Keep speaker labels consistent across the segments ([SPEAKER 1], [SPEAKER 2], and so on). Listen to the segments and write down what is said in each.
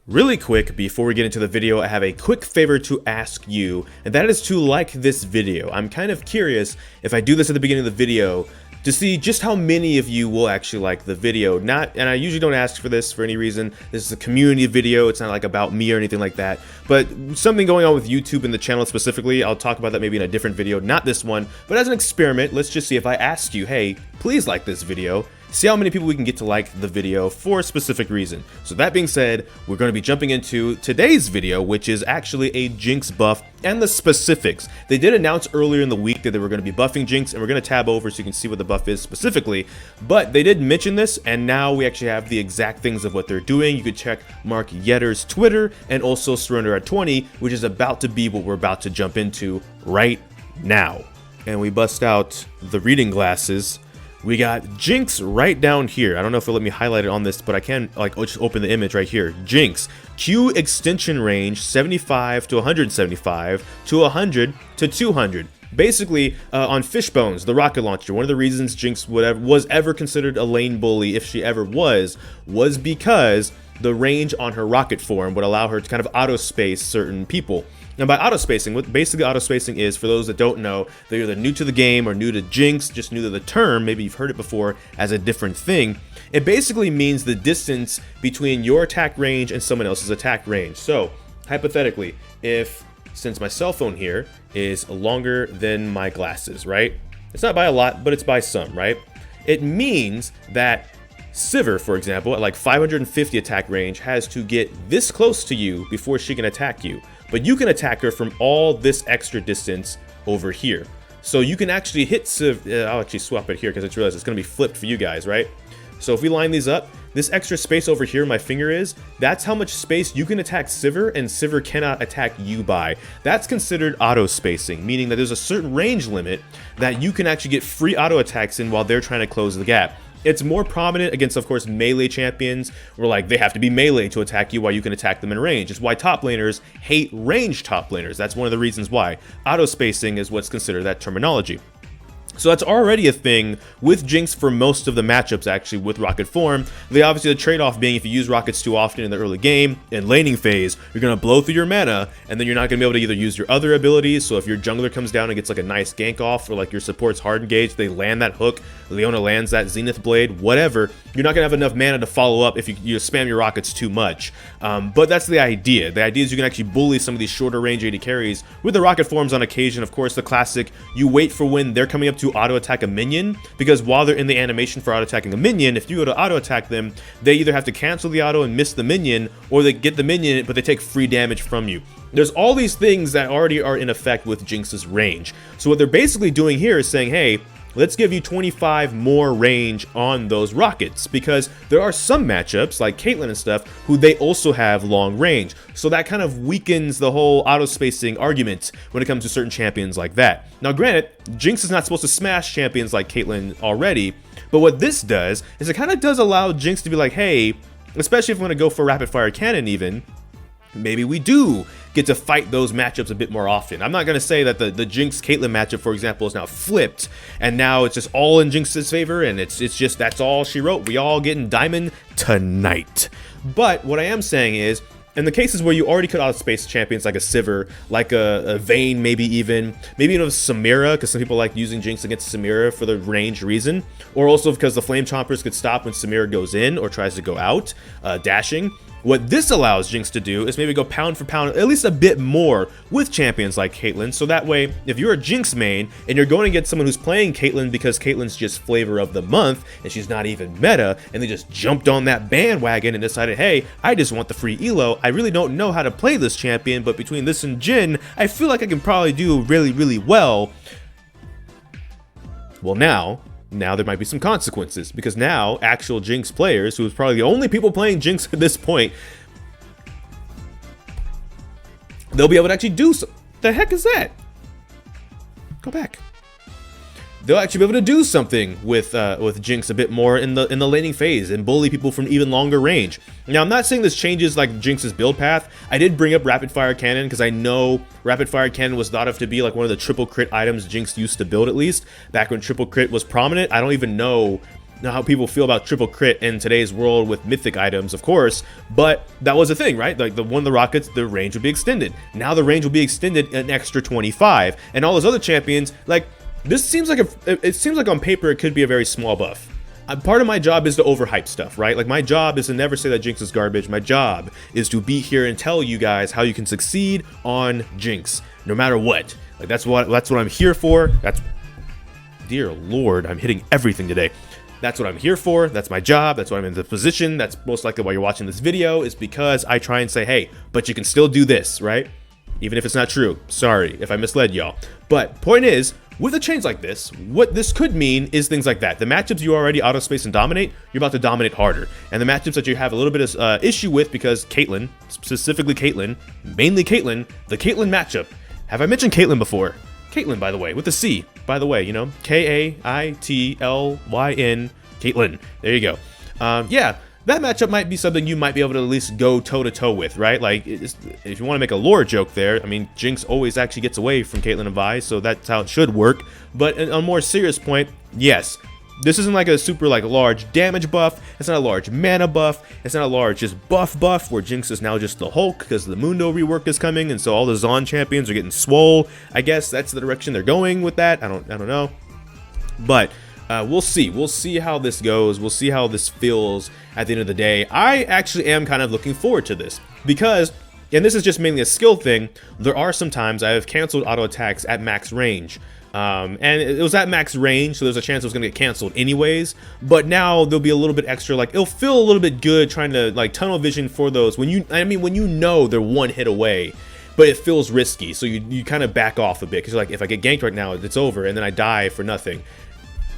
[SPEAKER 1] Really quick, before we get into the video, I have a quick favor to ask you, and that is to like this video. I'm kind of curious if I do this at the beginning of the video to see just how many of you will actually like the video. And I usually don't ask for this for any reason. This is a community video. It's not like about me or anything like that. But something going on with YouTube and the channel specifically, I'll talk about that maybe in a different video, not this one. But as an experiment, let's just see if I ask you, hey, please like this video. See how many people we can get to like the video for a specific reason. So that being said, we're going to be jumping into today's video, which is actually a Jinx buff and the specifics. They did announce earlier in the week that they were going to be buffing Jinx, and we're going to tab over so you can see what the buff is specifically. But they did mention this, and now we actually have the exact things of what they're doing. You could check Mark Yetter's Twitter and also Surrender at 20, which is about to be what we're about to jump into right now. And we bust out the reading glasses. We got Jinx right down here. I don't know if it'll let me highlight it on this, but I can just open the image right here. Jinx Q extension range 75 to 175 to 100 to 200. Basically, on Fishbones, the rocket launcher, one of the reasons Jinx was ever considered a lane bully, if she ever was because the range on her rocket form would allow her to kind of auto-space certain people. Now, by auto-spacing, what basically auto-spacing is, for those that don't know, they're either new to the game or new to Jinx, just new to the term, maybe you've heard it before as a different thing. It basically means the distance between your attack range and someone else's attack range. So, hypothetically, since my cell phone here is longer than my glasses, right? It's not by a lot, but it's by some, right? It means that Sivir, for example, at like 550 attack range, has to get this close to you before she can attack you. But you can attack her from all this extra distance over here. So you can actually hit Sivir. I'll actually swap it here because I just realized it's going to be flipped for you guys, right? So if we line these up, this extra space over here my finger is, that's how much space you can attack Sivir and Sivir cannot attack you by. That's considered auto spacing, meaning that there's a certain range limit that you can actually get free auto attacks in while they're trying to close the gap. It's more prominent against, of course, melee champions, where like they have to be melee to attack you while you can attack them in range. It's why top laners hate ranged top laners. That's one of the reasons why. Auto spacing is what's considered that terminology. So that's already a thing with Jinx for most of the matchups, actually, with Rocket form. Obviously, the trade-off being if you use Rockets too often in the early game, in laning phase, you're going to blow through your mana, and then you're not going to be able to either use your other abilities. So if your jungler comes down and gets like a nice gank off, or like your support's hard engaged, they land that hook, Leona lands that Zenith Blade, whatever, you're not going to have enough mana to follow up if you spam your Rockets too much. But that's the idea. The idea is you can actually bully some of these shorter range AD carries with the Rocket forms on occasion. Of course, the classic, you wait for when they're coming up to auto attack a minion, because while they're in the animation for auto attacking a minion, if you go to auto attack them, they either have to cancel the auto and miss the minion, or they get the minion but they take free damage from you. There's all these things that already are in effect with Jinx's range. So what they're basically doing here is saying, hey, let's give you 25 more range on those rockets, because there are some matchups like Caitlyn and stuff who they also have long range. So that kind of weakens the whole auto spacing argument when it comes to certain champions like that. Now granted, Jinx is not supposed to smash champions like Caitlyn already, but what this does is it kind of does allow Jinx to be like, hey, especially if we want to go for rapid fire cannon even, maybe we do get to fight those matchups a bit more often. I'm not going to say that the Jinx Caitlyn matchup, for example, is now flipped and now it's just all in Jinx's favor and it's just that's all she wrote. We all getting diamond tonight. But what I am saying is, in the cases where you already could outspace champions like a Sivir, like a Vayne, maybe even Samira, because some people like using Jinx against Samira for the range reason, or also because the Flame Chompers could stop when Samira goes in or tries to go out, dashing. What this allows Jinx to do is maybe go pound for pound at least a bit more with champions like Caitlyn, so that way if you're a Jinx main and you're going to get someone who's playing Caitlyn because Caitlyn's just flavor of the month and she's not even meta, and they just jumped on that bandwagon and decided, hey, I just want the free elo, I really don't know how to play this champion, but between this and Jhin, I feel like I can probably do really well. Well, now there might be some consequences, because now actual Jinx players, who is probably the only people playing Jinx at this point, they'll be able to actually do so. The heck is that? Go back. They'll actually be able to do something with Jinx a bit more in the laning phase and bully people from even longer range. Now, I'm not saying this changes like Jinx's build path. I did bring up Rapid Fire Cannon because I know Rapid Fire Cannon was thought of to be like one of the triple crit items Jinx used to build, at least back when triple crit was prominent. I don't even know know how people feel about triple crit in today's world with mythic items, of course, but that was a thing, right? Like the one of the rockets, the range would be extended. Now the range will be extended an extra 25, and all those other champions, like, this seems like it seems like on paper it could be a very small buff. Part of my job is to overhype stuff, right? Like, my job is to never say that Jinx is garbage. My job is to be here and tell you guys how you can succeed on Jinx, no matter what. Like, that's what I'm here for. Dear Lord, I'm hitting everything today. That's what I'm here for. That's my job. That's why I'm in the position. That's most likely why you're watching this video, is because I try and say, hey, but you can still do this, right? Even if it's not true. Sorry if I misled y'all. But point is, with a change like this, what this could mean is things like that. The matchups you already autospace and dominate, you're about to dominate harder. And the matchups that you have a little bit of issue with, because Caitlyn, specifically Caitlyn, mainly Caitlyn, the Caitlyn matchup. Have I mentioned Caitlyn before? Caitlyn, by the way, with a C, by the way, you know, K-A-I-T-L-Y-N, Caitlyn. There you go. Yeah, that matchup might be something you might be able to at least go toe-to-toe with, right? Like, if you want to make a lore joke there, I mean, Jinx always actually gets away from Caitlyn and Vi, so that's how it should work. But on a more serious point, yes, this isn't like a super like large damage buff. It's not a large mana buff. It's not a large just buff where Jinx is now just the Hulk because the Mundo rework is coming, and so all the Zon champions are getting swole. I guess that's the direction they're going with that. I don't know, but we'll see. We'll see how this goes. We'll see how this feels at the end of the day. I actually am kind of looking forward to this because, and this is just mainly a skill thing, there are some times I have canceled auto attacks at max range. And it was at max range, so there's a chance it was gonna get canceled anyways, but now there'll be a little bit extra, like, it'll feel a little bit good trying to like tunnel vision for those when you know they're one hit away, but it feels risky, so you kind of back off a bit, because you're like, if I get ganked right now, it's over, and then I die for nothing.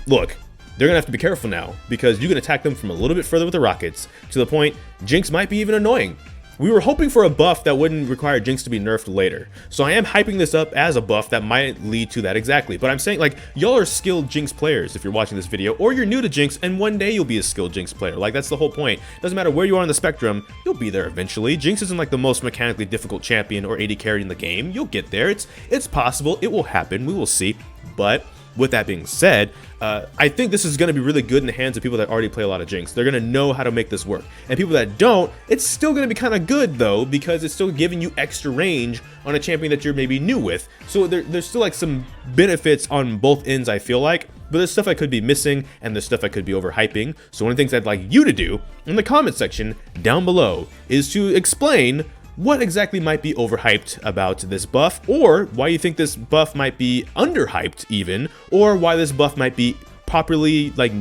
[SPEAKER 1] Look, they're gonna have to be careful now, because you can attack them from a little bit further with the rockets, to the point Jinx might be even annoying. We were hoping for a buff that wouldn't require Jinx to be nerfed later. So I am hyping this up as a buff that might lead to that exactly. But I'm saying, like, y'all are skilled Jinx players if you're watching this video, or you're new to Jinx and one day you'll be a skilled Jinx player. Like, that's the whole point. Doesn't matter where you are on the spectrum, you'll be there eventually. Jinx isn't like the most mechanically difficult champion or AD carry in the game. You'll get there. It's possible. It will happen. We will see. But with that being said, I think this is going to be really good in the hands of people that already play a lot of Jinx. They're going to know how to make this work. And people that don't, it's still going to be kind of good though, because it's still giving you extra range on a champion that you're maybe new with. So there's still like some benefits on both ends, I feel like. But there's stuff I could be missing, and there's stuff I could be overhyping. So one of the things I'd like you to do in the comment section down below is to explain what exactly might be overhyped about this buff, or why you think this buff might be underhyped even, or why this buff might be properly like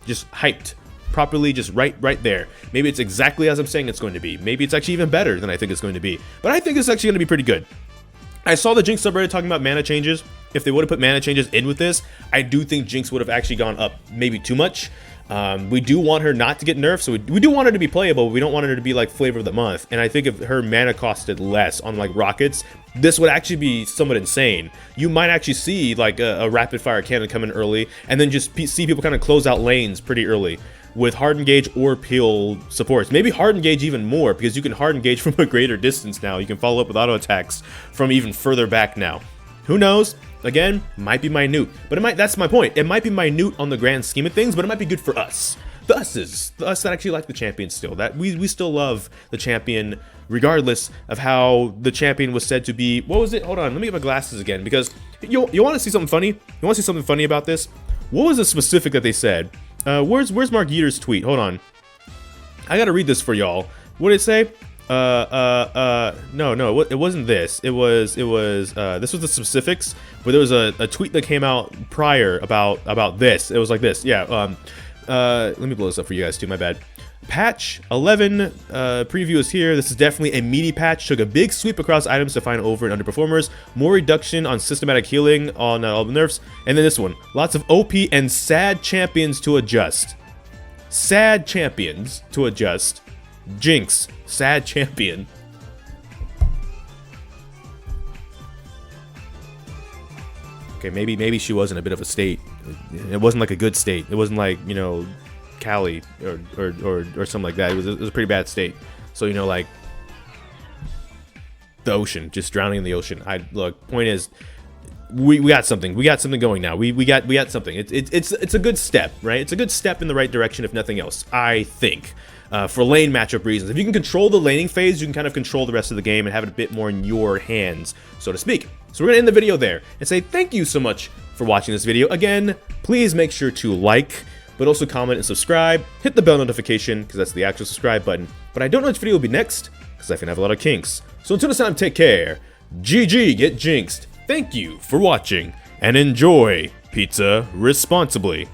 [SPEAKER 1] just hyped properly, just right there. Maybe it's exactly as I'm saying it's going to be. Maybe it's actually even better than I think it's going to be. But I think it's actually going to be pretty good. I saw the Jinx subreddit talking about mana changes. If they would have put mana changes in with this, I do think Jinx would have actually gone up maybe too much. We do want her not to get nerfed, so we do want her to be playable, but we don't want her to be like flavor of the month. And I think if her mana costed less on like rockets, this would actually be somewhat insane. You might actually see like a rapid fire cannon come in early, and then just see people kind of close out lanes pretty early with hard engage or peel supports. Maybe hard engage even more, because you can hard engage from a greater distance now. You can follow up with auto attacks from even further back now. Who knows? Again, might be minute, but that's my point. It might be minute on the grand scheme of things, but it might be good for us. The us that actually like the champion still. That we still love the champion, regardless of how the champion was said to be. What was it? Hold on, let me get my glasses again, because you want to see something funny? You want to see something funny about this? What was the specific that they said? Where's Mark Yeater's tweet? Hold on. I gotta read this for y'all. What did it say? No, it wasn't this. It was this was the specifics, but there was a tweet that came out prior about this. It was like this. Yeah. Let me blow this up for you guys too. My bad. Patch 11 preview is here. This is definitely a meaty patch. Took a big sweep across items to find over and underperformers. More reduction on systematic healing on all the nerfs. And then this one. Lots of OP and sad champions to adjust. Sad champions to adjust. Jinx, sad champion. Okay, maybe she was in a bit of a state. It wasn't like a good state. It wasn't like, you know, Cali or something like that. It was a pretty bad state. So, you know, like the ocean, just drowning in the ocean. Look, point is, we got something. We got something going now. We got something. It's a good step, right? It's a good step in the right direction, if nothing else, I think. For lane matchup reasons. If you can control the laning phase, you can kind of control the rest of the game and have it a bit more in your hands, so to speak. So we're going to end the video there and say thank you so much for watching this video. Again, please make sure to like, but also comment and subscribe. Hit the bell notification, because that's the actual subscribe button. But I don't know which video will be next, because I can have a lot of kinks. So until next time, take care. GG, get jinxed. Thank you for watching, and enjoy pizza responsibly.